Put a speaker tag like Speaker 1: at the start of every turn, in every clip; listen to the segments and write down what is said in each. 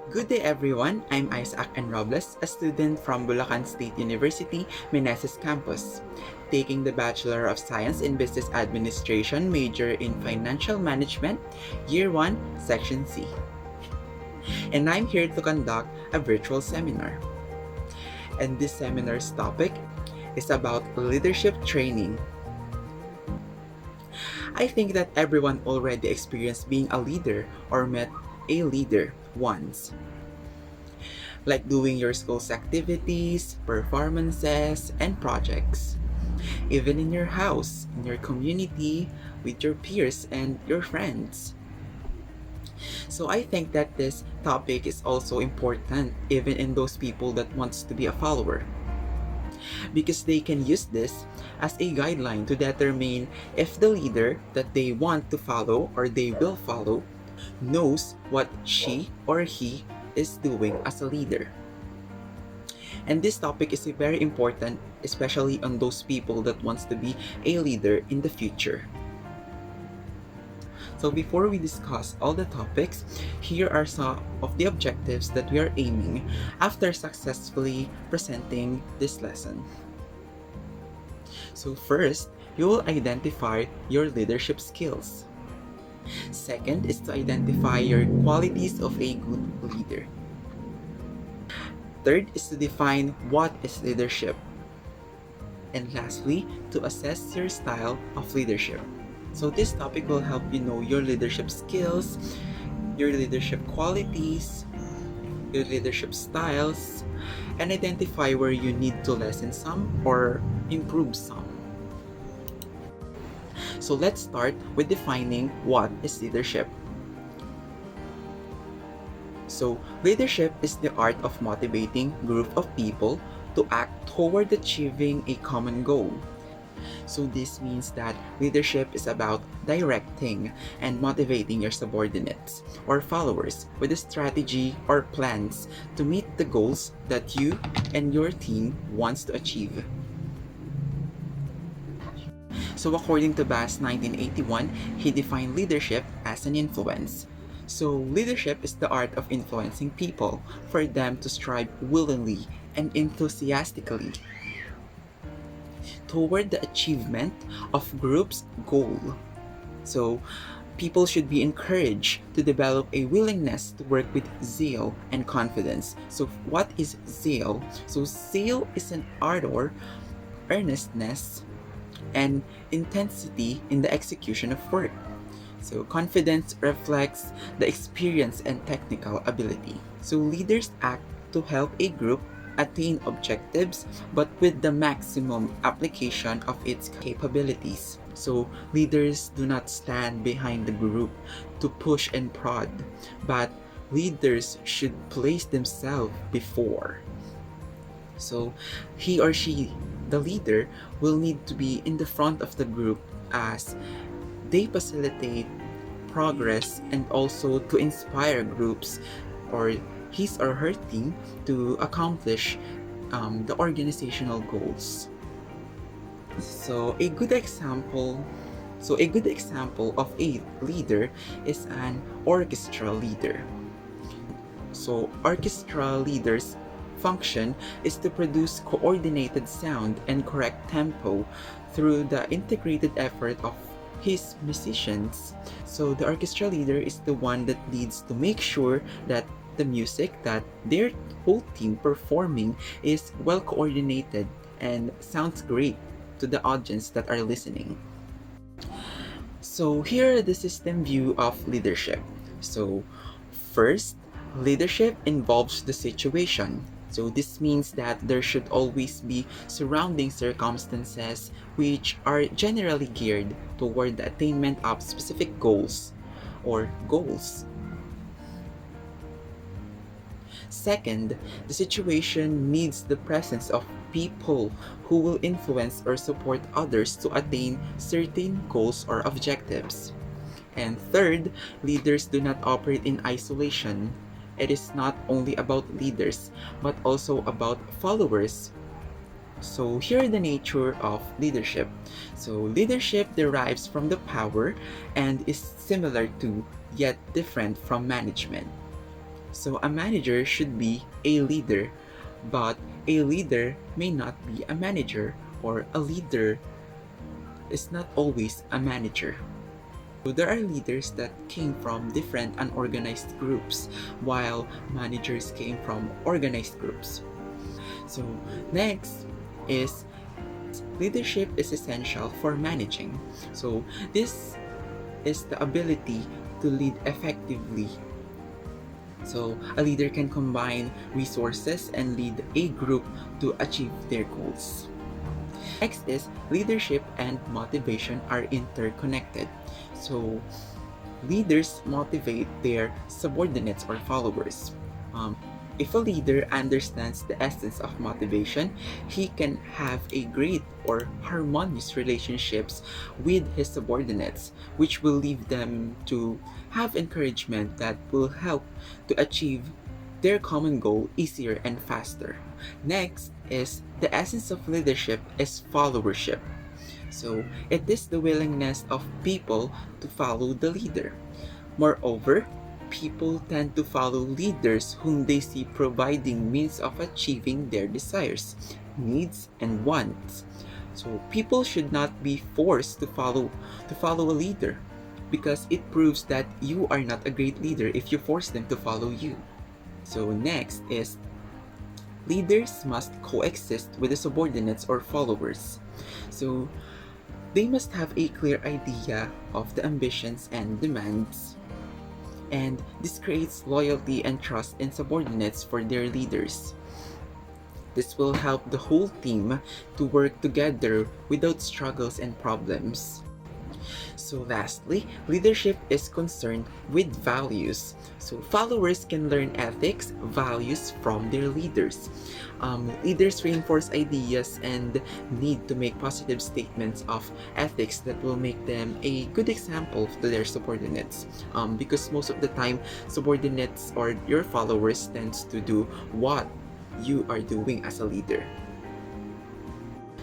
Speaker 1: Good day everyone, I'm Isaac N. Robles, a student from Bulacan State University, Meneses campus, taking the Bachelor of Science in Business Administration major in Financial Management, Year 1, Section C. And I'm here to conduct a virtual seminar. And this seminar's topic is about leadership training. I think that everyone already experienced being a leader or met a leader once, like doing your school's activities, performances, and projects. Even in your house, in your community, with your peers and your friends. So I think that this topic is also important even in those people that wants to be a follower, because they can use this as a guideline to determine if the leader that they want to follow or they will follow knows what she or he is doing as a leader. And this topic is very important, especially on those people that wants to be a leader in the future. So before we discuss all the topics, here are some of the objectives that we are aiming after successfully presenting this lesson. So first, you will identify your leadership skills. Second is to identify your qualities of a good leader. Third is to define what is leadership. And lastly, to assess your style of leadership. So this topic will help you know your leadership skills, your leadership qualities, your leadership styles, and identify where you need to lessen some or improve some. So let's start with defining what is leadership. So leadership is the art of motivating a group of people to act toward achieving a common goal. So this means that leadership is about directing and motivating your subordinates or followers with a strategy or plans to meet the goals that you and your team wants to achieve. So according to Bass 1981, he defined leadership as an influence. So leadership is the art of influencing people for them to strive willingly and enthusiastically toward the achievement of group's goal. So people should be encouraged to develop a willingness to work with zeal and confidence. So what is zeal? So zeal is an ardor, earnestness, and intensity in the execution of work. So confidence reflects the experience and technical ability. So leaders act to help a group attain objectives, but with the maximum application of its capabilities. So leaders do not stand behind the group to push and prod, but leaders should place themselves before. So he or she, the leader, will need to be in the front of the group as they facilitate progress and also to inspire groups or his or her team to accomplish the organizational goals. So a good example of a leader is an orchestra leader. So orchestra leaders function is to produce coordinated sound and correct tempo through the integrated effort of his musicians. So the orchestra leader is the one that needs to make sure that the music that their whole team performing is well coordinated and sounds great to the audience that are listening. So here are the system view of leadership. So first, leadership involves the situation. So this means that there should always be surrounding circumstances which are generally geared toward the attainment of specific goals or goals. Second, the situation needs the presence of people who will influence or support others to attain certain goals or objectives. And third, leaders do not operate in isolation. It is not only about leaders, but also about followers. So here are the nature of leadership. So leadership derives from the power and is similar to, yet different from management. So a manager should be a leader, but a leader may not be a manager, or a leader is not always a manager. So there are leaders that came from different unorganized groups, while managers came from organized groups. So next is leadership is essential for managing. So this is the ability to lead effectively. So a leader can combine resources and lead a group to achieve their goals. Next is leadership and motivation are interconnected. So leaders motivate their subordinates or followers. If a leader understands the essence of motivation, he can have a great or harmonious relationships with his subordinates, which will lead them to have encouragement that will help to achieve their common goal easier and faster. Next is the essence of leadership is followership. So it is the willingness of people to follow the leader. Moreover, people tend to follow leaders whom they see providing means of achieving their desires, needs, and wants. So people should not be forced to follow a leader, because it proves that you are not a great leader if you force them to follow you. So next is leaders must coexist with the subordinates or followers. So they must have a clear idea of the ambitions and demands, and this creates loyalty and trust in subordinates for their leaders. This will help the whole team to work together without struggles and problems. So lastly, leadership is concerned with values. So followers can learn ethics, values from their leaders. Leaders reinforce ideas and need to make positive statements of ethics that will make them a good example to their subordinates. Because most of the time, subordinates or your followers tends to do what you are doing as a leader.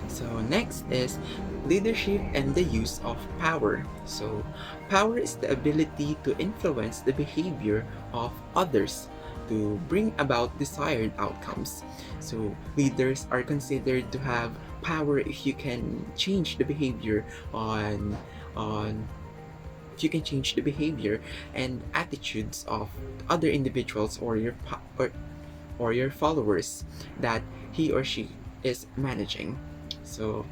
Speaker 1: So next is leadership and the use of power. So power is the ability to influence the behavior of others to bring about desired outcomes. So leaders are considered to have power if you can change the behavior on if you can change the behavior and attitudes of other individuals or or your followers that he or she is managing. So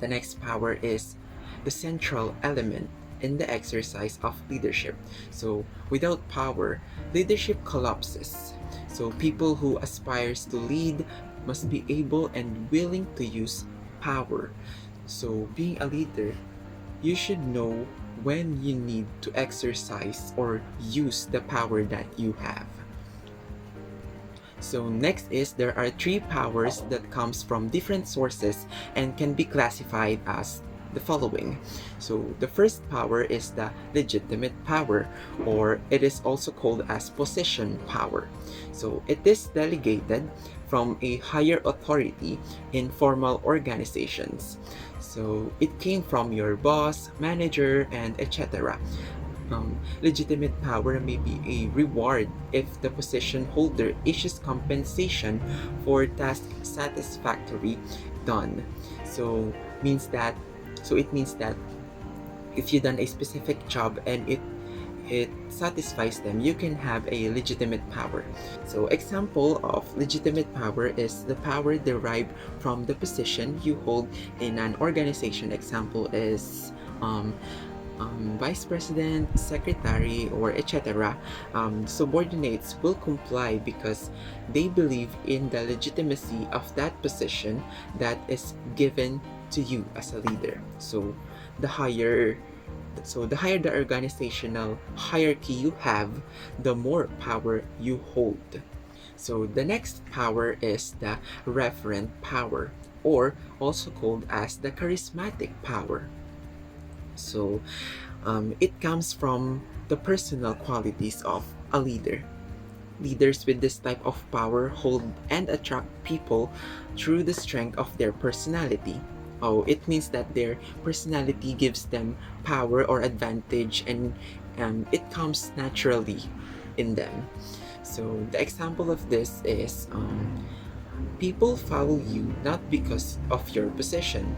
Speaker 1: the next power is the central element in the exercise of leadership. So without power, leadership collapses. So people who aspires to lead must be able and willing to use power. So being a leader, you should know when you need to exercise or use the power that you have. So next is there are three powers that comes from different sources and can be classified as the following. So the first power is the legitimate power, or it is also called as position power. So it is delegated from a higher authority in formal organizations. So it came from your boss, manager, and etc. Legitimate power may be a reward if the position holder issues compensation for task satisfactory done. So it means that if you done a specific job and it satisfies them, you can have a legitimate power. So example of legitimate power is the power derived from the position you hold in an organization. Example is vice president, secretary, or etc. Subordinates will comply because they believe in the legitimacy of that position that is given to you as a leader. So the higher the organizational hierarchy you have, the more power you hold. So the next power is the referent power, or also called as the charismatic power. So it comes from the personal qualities of a leader. Leaders with this type of power hold and attract people through the strength of their personality. Oh, it means that their personality gives them power or advantage, and it comes naturally. in them. So the example of this is people follow you not because of your position,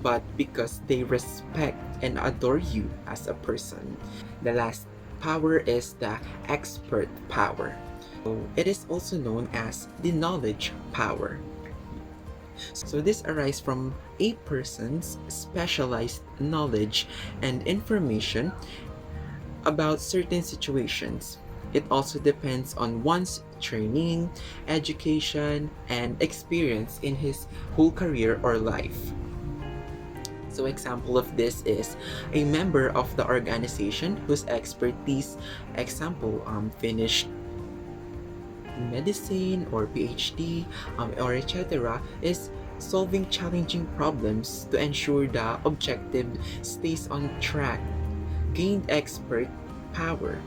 Speaker 1: but because they respect and adore you as a person. The last power is the expert power. So it is also known as the knowledge power. So this arises from a person's specialized knowledge and information about certain situations. It also depends on one's training, education, and experience in his whole career or life. So example of this is a member of the organization whose expertise, example, finished medicine or PhD or etc. is solving challenging problems to ensure the objective stays on track, gained expert power.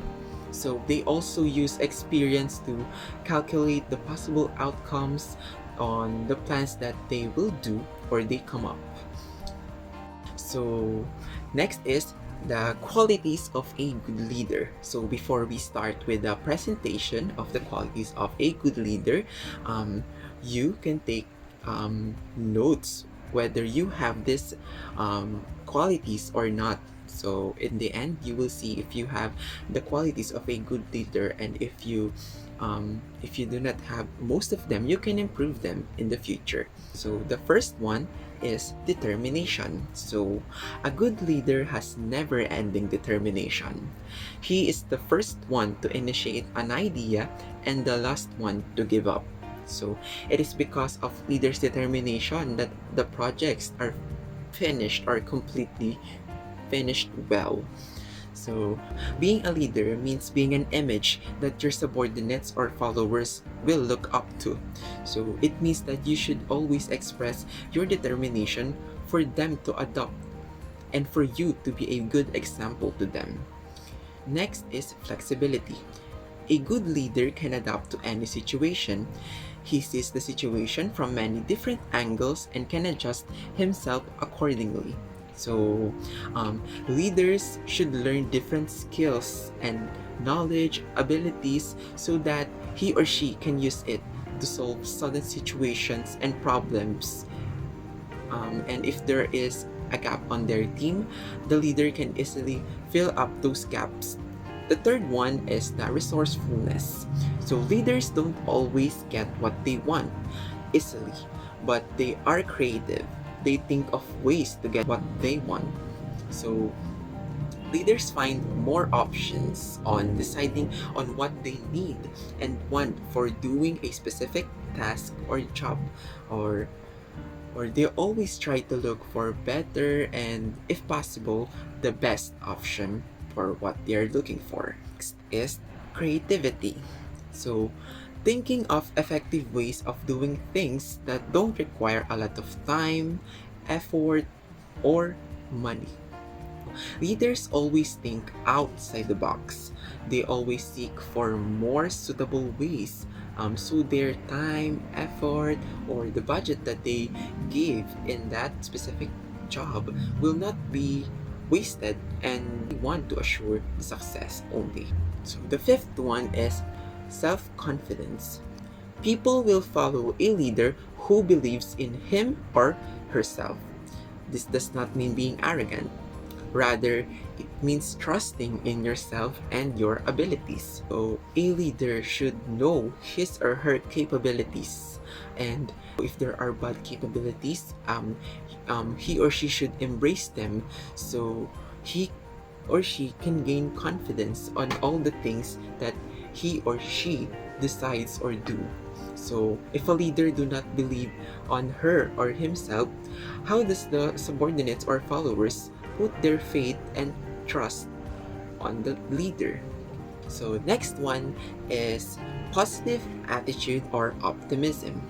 Speaker 1: So they also use experience to calculate the possible outcomes on the plans that they will do or they come up. So next is the qualities of a good leader. So before we start with the presentation of the qualities of a good leader, you can take notes whether you have these qualities or not. So in the end, you will see if you have the qualities of a good leader, and if you do not have most of them, you can improve them in the future. So the first one is determination. So a good leader has never-ending determination. He is the first one to initiate an idea and the last one to give up. So it is because of leaders' determination that the projects are finished or completely finished well. So, being a leader means being an image that your subordinates or followers will look up to. So, it means that you should always express your determination for them to adopt and for you to be a good example to them. Next is flexibility. A good leader can adapt to any situation. He sees the situation from many different angles and can adjust himself accordingly. So, leaders should learn different skills and knowledge, abilities so that he or she can use it to solve sudden situations and problems. And if there is a gap on their team, the leader can easily fill up those gaps. The third one is the resourcefulness. So leaders don't always get what they want easily, but they are creative. They think of ways to get what they want. So leaders find more options on deciding on what they need and want for doing a specific task or job, or they always try to look for better and, if possible, the best option for what they are looking for. Next is creativity. So, thinking of effective ways of doing things that don't require a lot of time, effort, or money. Leaders always think outside the box. They always seek for more suitable ways, so their time, effort, or the budget that they give in that specific job will not be wasted, and we want to assure the success only. So the fifth one is self-confidence. People will follow a leader who believes in him or herself. This does not mean being arrogant. Rather, it means trusting in yourself and your abilities. So, a leader should know his or her capabilities. And if there are bad capabilities, he or she should embrace them so he or she can gain confidence on all the things that he or she decides or do. So, if a leader do not believe on her or himself, how does the subordinates or followers put their faith and trust on the leader? So, next one is positive attitude or optimism.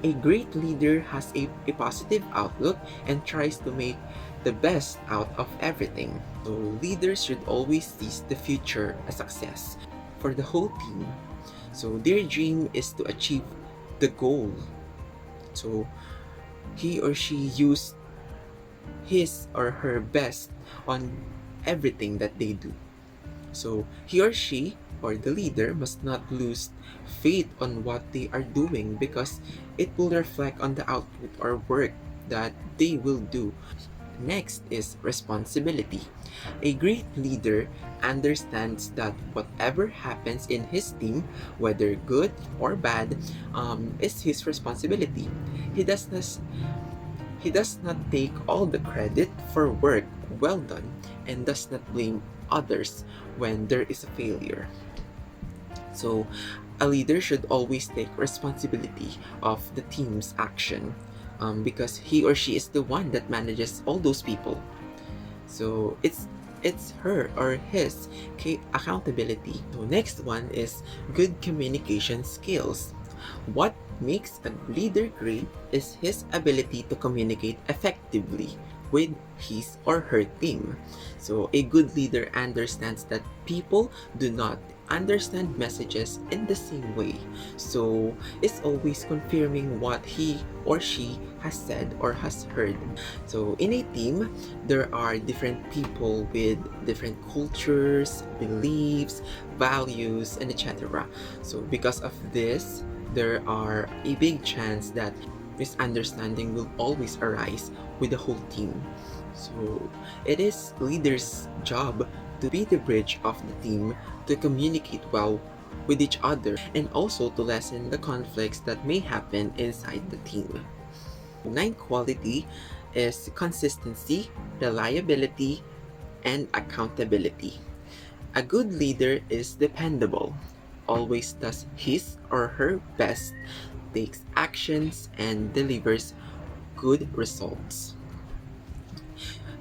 Speaker 1: A great leader has a positive outlook and tries to make the best out of everything. So, leaders should always seize the future as success for the whole team. So their dream is to achieve the goal. So he or she used his or her best on everything that they do. So he or she or the leader must not lose faith on what they are doing because it will reflect on the output or work that they will do. Next is responsibility. A great leader understands that whatever happens in his team, whether good or bad, is his responsibility. He does not he does not take all the credit for work well done and does not blame others when there is a failure. So, a leader should always take responsibility of the team's action because he or she is the one that manages all those people. So it's her or his accountability. So next one is good communication skills. What makes a leader great is his ability to communicate effectively with his or her team. So a good leader understands that people do not understand messages in the same way. So is always confirming what he or she has said or has heard. So in a team, there are different people with different cultures, beliefs, values, and etc. So because of this, there are a big chance that misunderstanding will always arise with the whole team. So it is leader's job to be the bridge of the team, to communicate well with each other, and also to lessen the conflicts that may happen inside the team. Ninth quality is consistency, reliability, and accountability. A good leader is dependable, always does his or her best, takes actions, and delivers good results.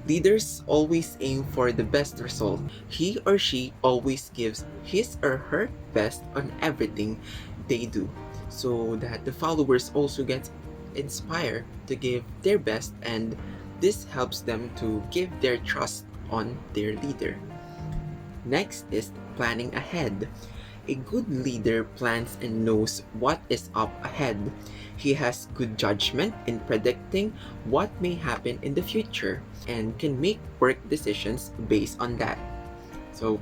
Speaker 1: Leaders always aim for the best result. He or she always gives his or her best on everything they do, so that the followers also get inspired to give their best, and this helps them to give their trust on their leader. Next is planning ahead. A good leader plans and knows what is up ahead. He has good judgment in predicting what may happen in the future and can make work decisions based on that. So,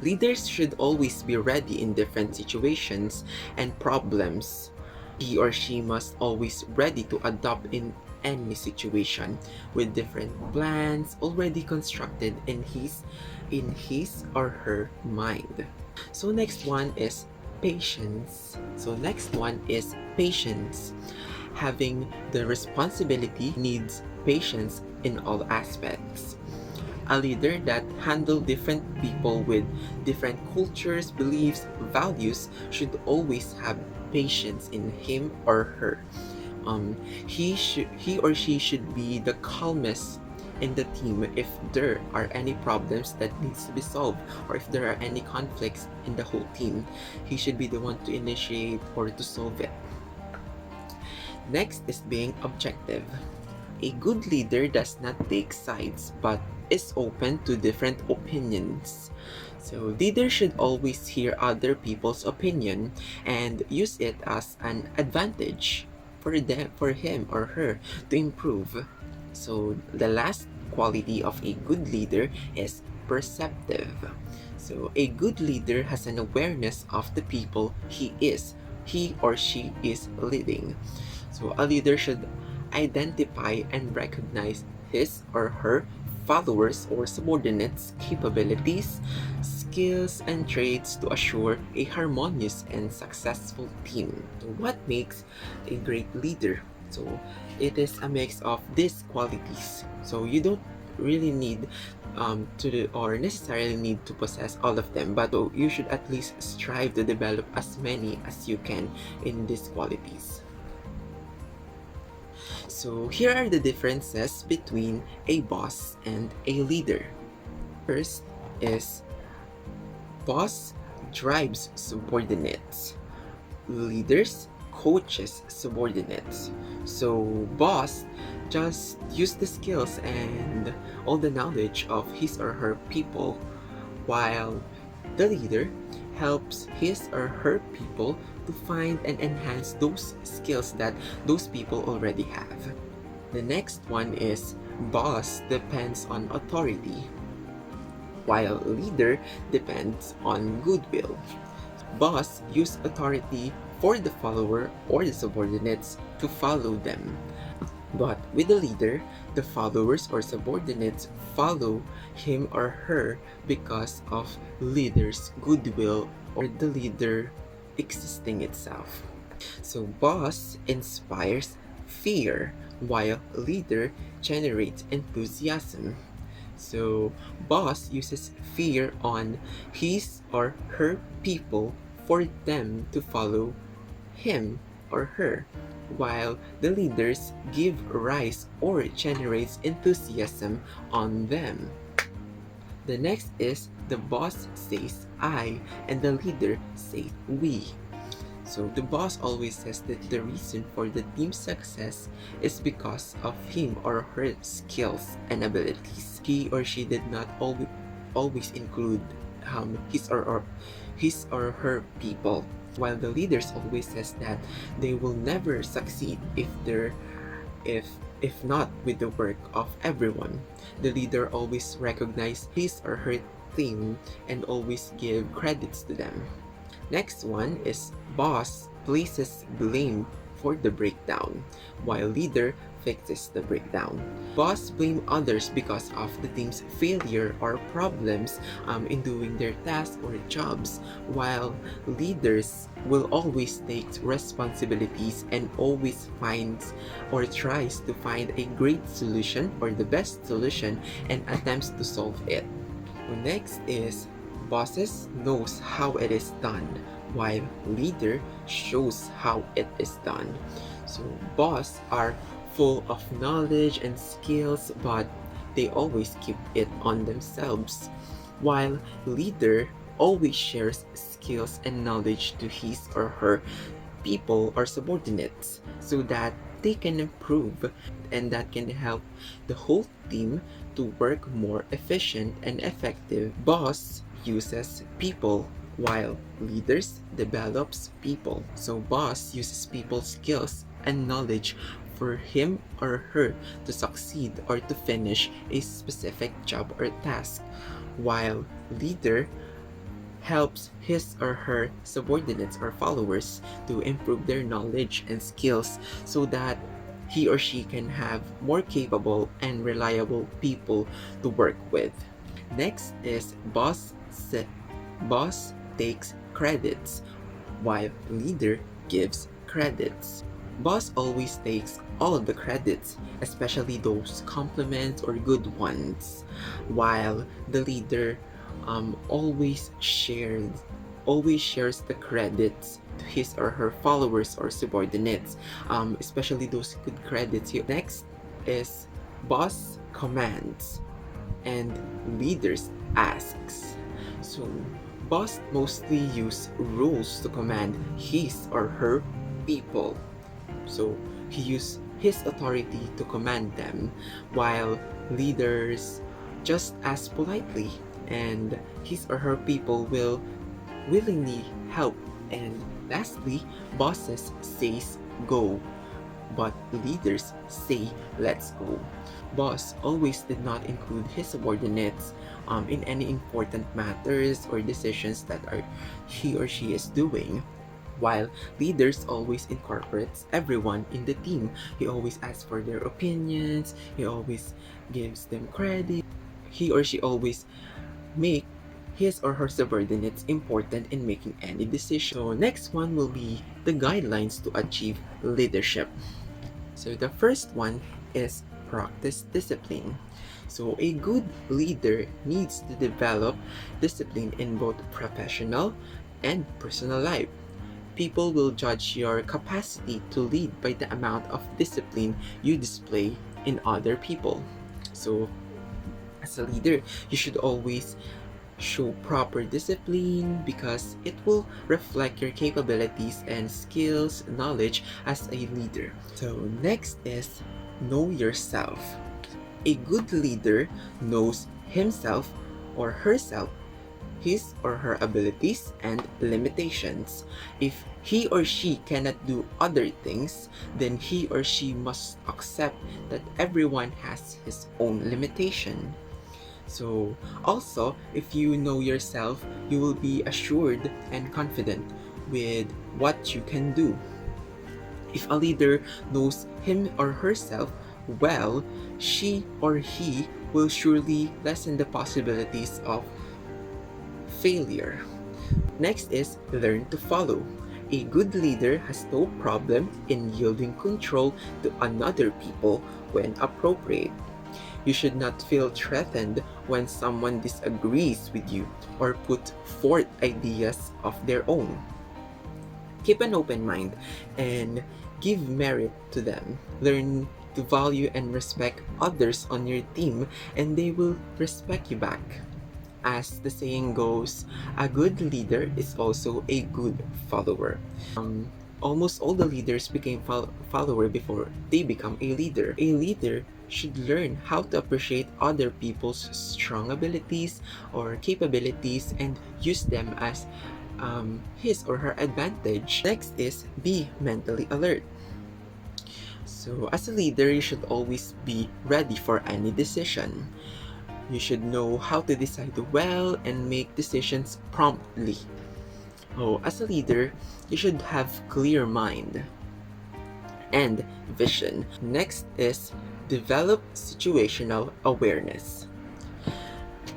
Speaker 1: leaders should always be ready in different situations and problems. He or she must always ready to adapt in any situation with different plans already constructed in his or her mind. So next one is patience. Having the responsibility needs patience in all aspects. A leader that handles different people with different cultures, beliefs, values should always have patience in him or her. He or she should be the calmest in the team if there are any problems that needs to be solved, or if there are any conflicts in the whole team. He should be the one to initiate or to solve it. Next is being objective. A good leader does not take sides but is open to different opinions. So leaders should always hear other people's opinion and use it as an advantage for him or her to improve. So the last quality of a good leader is perceptive. So a good leader has an awareness of the people he or she is leading. So a leader should identify and recognize his or her followers or subordinates' capabilities, skills, and traits to assure a harmonious and successful team. So what makes a great leader? So it is a mix of these qualities. So you don't really need or necessarily need to possess all of them, but you should at least strive to develop as many as you can in these qualities. So here are the differences between a boss and a leader. First is boss drives subordinates. Leaders coaches subordinates. So boss just use the skills and all the knowledge of his or her people, while the leader helps his or her people to find and enhance those skills that those people already have. The next one is boss depends on authority. while leader depends on goodwill. Boss use authority for the follower or the subordinates to follow them. But with the leader, the followers or subordinates follow him or her because of leader's goodwill or the leader existing itself. So boss inspires fear while leader generates enthusiasm. So boss uses fear on his or her people for them to follow him or her, while the leaders give rise or generates enthusiasm on them. The next is the boss says I and the leader says we. So the boss always says that the reason for the team's success is because of him or her skills and abilities. He or she did not always include his or her people. While the leaders always says that they will never succeed if not with the work of everyone. The leader always recognize his or her team and always give credits to them. Next one is boss places blame for the breakdown, while leader fixes the breakdown. Boss blame others because of the team's failure or problems in doing their tasks or jobs, while leaders will always take responsibilities and always finds or tries to find a great solution or the best solution and attempts to solve it. Next is bosses knows how it is done, while leader shows how it is done. So boss are full of knowledge and skills, but they always keep it on themselves, while leader always shares skills and knowledge to his or her people or subordinates so that they can improve and that can help the whole team to work more efficient and effective. Boss uses people while leaders develops people. So boss uses people skills and knowledge for him or her to succeed or to finish a specific job or task, while leader helps his or her subordinates or followers to improve their knowledge and skills so that he or she can have more capable and reliable people to work with. Next is boss takes credits while leader gives credits. Boss always takes all of the credits, especially those compliments or good ones, while the leader always shares the credits to his or her followers or subordinates, especially those good credits. Next is boss commands and leaders asks. So boss mostly use rules to command his or her people. So he use his authority to command them, while leaders just ask politely and his or her people will willingly help. And lastly, bosses says go, but leaders say let's go. Boss always did not include his subordinates in any important matters or decisions that he or she is doing, while leaders always incorporates everyone in the team. He always asks for their opinions, he always gives them credit, he or she always make his or her subordinates important in making any decision. So next one will be the guidelines to achieve leadership. So the first one is practice discipline. So a good leader needs to develop discipline in both professional and personal life. People will judge your capacity to lead by the amount of discipline you display in other people. So as a leader, you should always show proper discipline because it will reflect your capabilities and skills, knowledge as a leader. So next is know yourself. A good leader knows himself or herself, his or her abilities and limitations. If he or she cannot do other things, then he or she must accept that everyone has his own limitation. So, also, if you know yourself, you will be assured and confident with what you can do. If a leader knows him or herself well, she or he will surely lessen the possibilities of failure. Next is learn to follow. A good leader has no problem in yielding control to another people when appropriate. You should not feel threatened when someone disagrees with you or put forth ideas of their own. Keep an open mind and give merit to them. Learn to value and respect others on your team, and they will respect you back. As the saying goes, a good leader is also a good follower. Almost all the leaders became follower before they become a leader. A leader should learn how to appreciate other people's strong abilities or capabilities and use them as his or her advantage. Next is be mentally alert. So, as a leader, you should always be ready for any decision. You should know how to decide well and make decisions promptly. So, as a leader, you should have clear mind and vision. Next is develop situational awareness.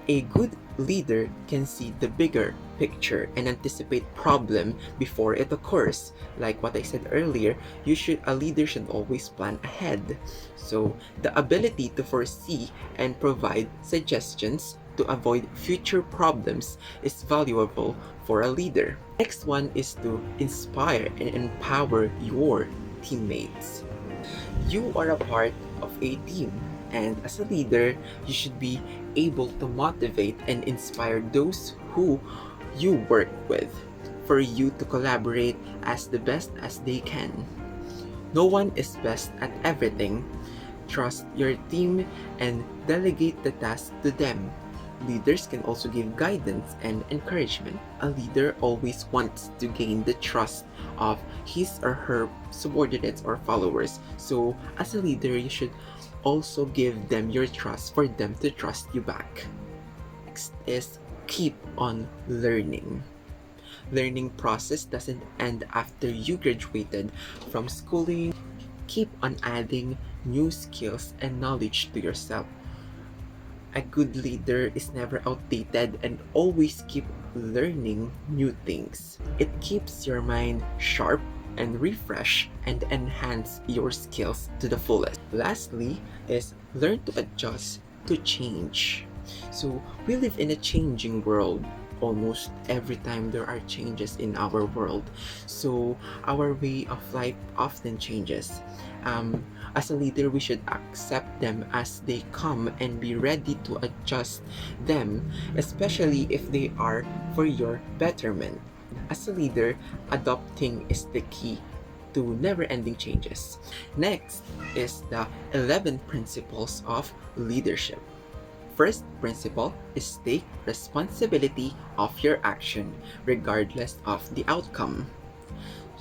Speaker 1: A good leader can see the bigger picture and anticipate problem before it occurs. Like what I said earlier, a leader should always plan ahead. So the ability to foresee and provide suggestions to avoid future problems is valuable for a leader. Next one is to inspire and empower your teammates. You are a part of a team, and as a leader, you should be able to motivate and inspire those who you work with for you to collaborate as the best as they can. No one is best at everything. Trust your team and delegate the task to them. Leaders can also give guidance and encouragement. A leader always wants to gain the trust of his or her subordinates or followers. So, as a leader, you should also give them your trust for them to trust you back. Next is keep on learning. Learning process doesn't end after you graduated from schooling. Keep on adding new skills and knowledge to yourself. A good leader is never outdated and always keep learning new things. It keeps your mind sharp and refresh and enhance your skills to the fullest. Lastly is learn to adjust to change. So we live in a changing world. Almost every time there are changes in our world. So our way of life often changes. As a leader, we should accept them as they come and be ready to adjust them, especially if they are for your betterment. As a leader, adopting is the key to never-ending changes. Next is the 11 principles of leadership. First principle is take responsibility of your action regardless of the outcome.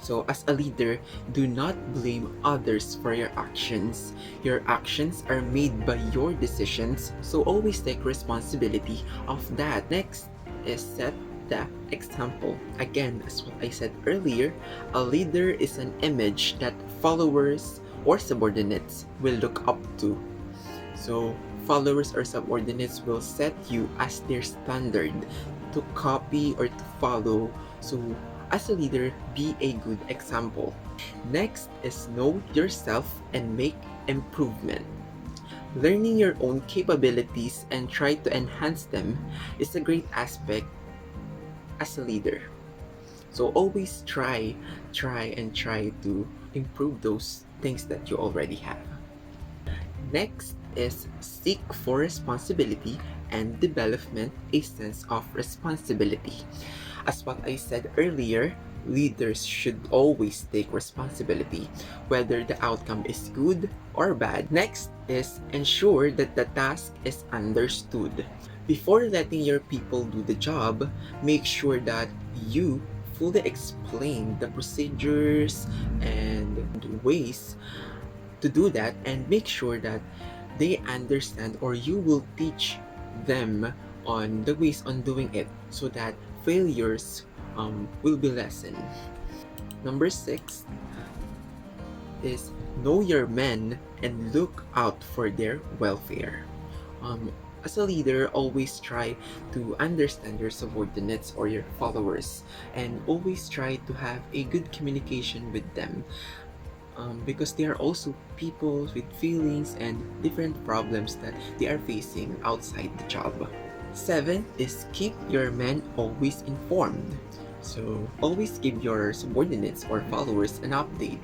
Speaker 1: So as a leader, do not blame others for your actions. Your actions are made by your decisions, so always take responsibility of that. Next is set the example. Again, as what I said earlier, a leader is an image that followers or subordinates will look up to. So followers or subordinates will set you as their standard to copy or to follow. So as a leader, be a good example. Next is know yourself and make improvement. Learning your own capabilities and try to enhance them is a great aspect as a leader. So always try to improve those things that you already have. Next is seek for responsibility and development a sense of responsibility. As what I said earlier, leaders should always take responsibility, whether the outcome is good or bad. Next is ensure that the task is understood. Before letting your people do the job, make sure that you fully explain the procedures and ways to do that, and make sure that they understand, or you will teach them on the ways on doing it so that failures will be lessened. Number 6 is know your men and look out for their welfare. Um, as a leader, always try to understand your subordinates or your followers, and always try to have a good communication with them, because they are also people with feelings and different problems that they are facing outside the job. 7 is keep your men always informed. So always give your subordinates or followers an update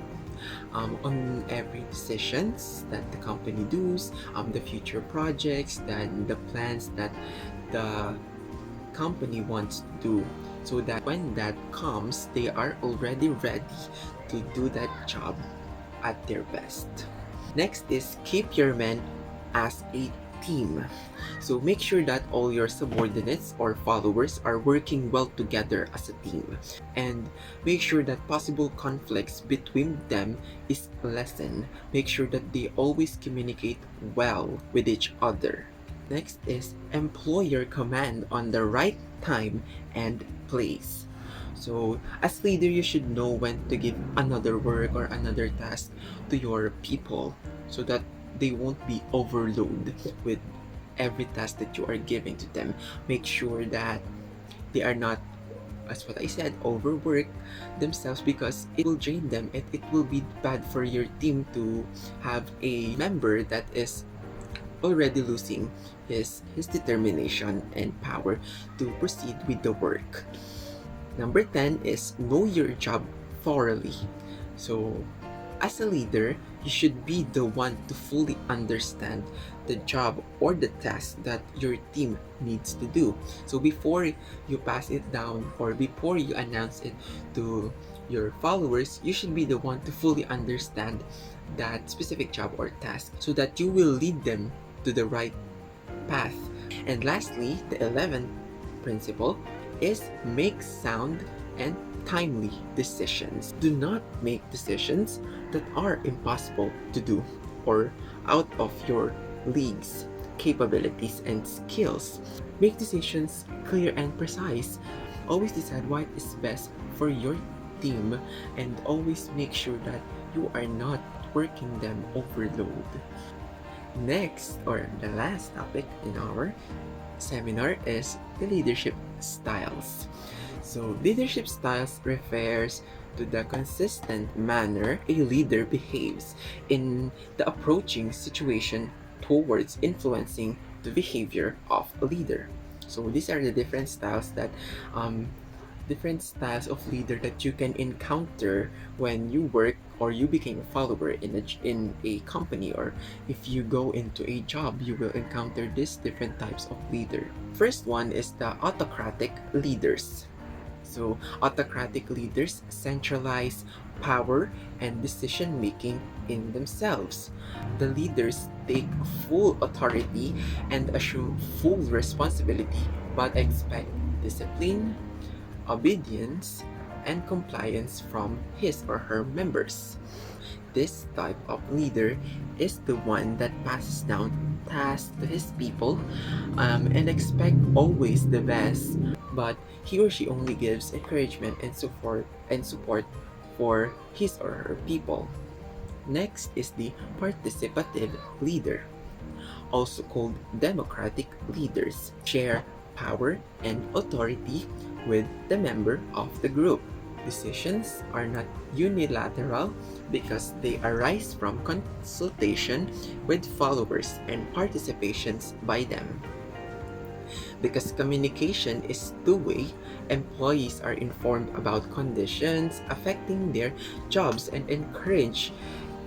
Speaker 1: on every decisions that the company does, the future projects, then the plans that the company wants to do, so that when that comes, they are already ready to do that job at their best. Next is keep your men as a team. So make sure that all your subordinates or followers are working well together as a team, and make sure that possible conflicts between them is lessened. Make sure that they always communicate well with each other. Next is employ your command on the right time and place. So as leader, you should know when to give another work or another task to your people so that they won't be overloaded with every task that you are giving to them. Make sure that they are not, as what I said, overwork themselves, because it will drain them and it will be bad for your team to have a member that is already losing his determination and power to proceed with the work. Number 10 is know your job thoroughly. So as a leader, you should be the one to fully understand the job or the task that your team needs to do. So before you pass it down or before you announce it to your followers, you should be the one to fully understand that specific job or task so that you will lead them to the right path. And lastly, the 11th principle is make sound and timely decisions. Do not make decisions that are impossible to do or out of your league's capabilities and skills. Make decisions clear and precise. Always decide what is best for your team, and always make sure that you are not working them overload. Next, or the last topic in our seminar, is the leadership styles. So leadership styles refers to the consistent manner a leader behaves in the approaching situation towards influencing the behavior of a leader. So these are the different styles of leader that you can encounter when you work or you became a follower in a company, or if you go into a job, you will encounter these different types of leader. First one is the autocratic leaders. So autocratic leaders centralize power and decision making in themselves. The leaders take full authority and assume full responsibility, but expect discipline, obedience, and compliance from his or her members. This type of leader is the one that passes down tasks to his people, and expect always the best, but he or she only gives encouragement and support for his or her people. Next is the participative leader, also called democratic leaders, share power and authority with the member of the group. Decisions are not unilateral because they arise from consultation with followers and participations by them. Because communication is two-way, employees are informed about conditions affecting their jobs and encouraged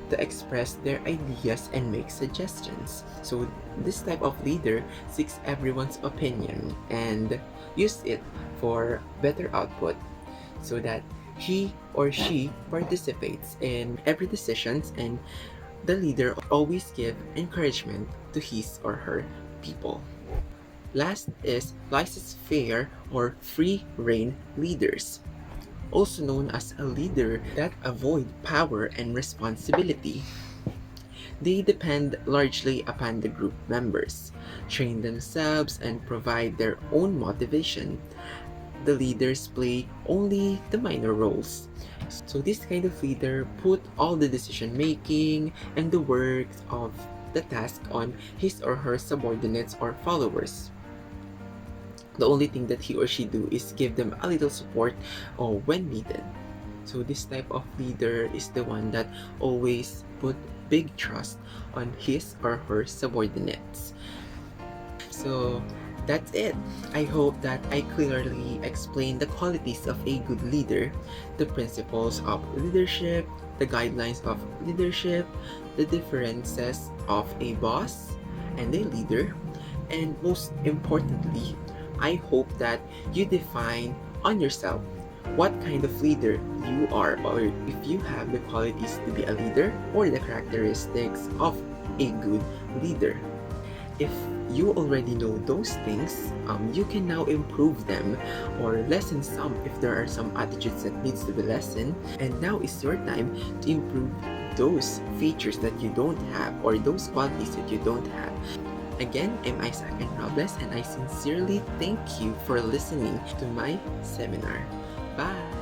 Speaker 1: to express their ideas and make suggestions. So this type of leader seeks everyone's opinion and use it for better output, so that he or she participates in every decisions, and the leader always give encouragement to his or her people. Last is laissez-faire or free rein leaders, also known as a leader that avoid power and responsibility. They depend largely upon the group members, train themselves, and provide their own motivation. The leaders play only the minor roles. So this kind of leader put all the decision making and the work of the task on his or her subordinates or followers. The only thing that he or she do is give them a little support or when needed. So this type of leader is the one that always put big trust on his or her subordinates. So that's it. I hope that I clearly explained the qualities of a good leader, the principles of leadership, the guidelines of leadership, the differences of a boss and a leader, and most importantly, I hope that you define on yourself what kind of leader you are, or if you have the qualities to be a leader or the characteristics of a good leader. If you already know those things, you can now improve them or lessen some if there are some attitudes that needs to be lessened. And now is your time to improve those features that you don't have or those qualities that you don't have. Again, I'm Isaac and Robles, and I sincerely thank you for listening to my seminar. Bye!